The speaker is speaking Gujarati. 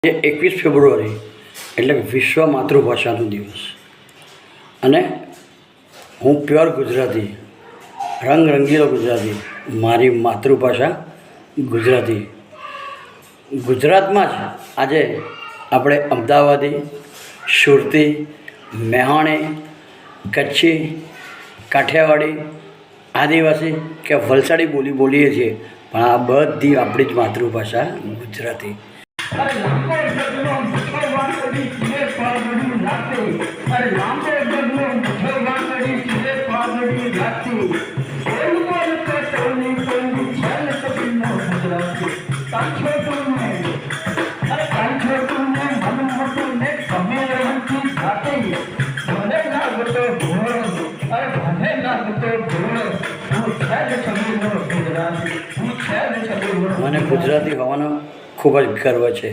જે 21 ફેબ્રુઆરી એટલે વિશ્વ માતૃભાષાનો દિવસ અને હું પ્યોર ગુજરાતી, રંગરંગીલો ગુજરાતી, મારી માતૃભાષા ગુજરાતી. ગુજરાતમાં જ આજે આપણે અમદાવાદી, સુરતી, મેહાણી, કચ્છી, કાઠિયાવાડી, આદિવાસી કે વલસાડી બોલી બોલીએ છીએ, પણ આ બધી આપણી જ માતૃભાષા ગુજરાતી. મને ગુજરાતી હોવાનો ખૂબ જ ગર્વ છે.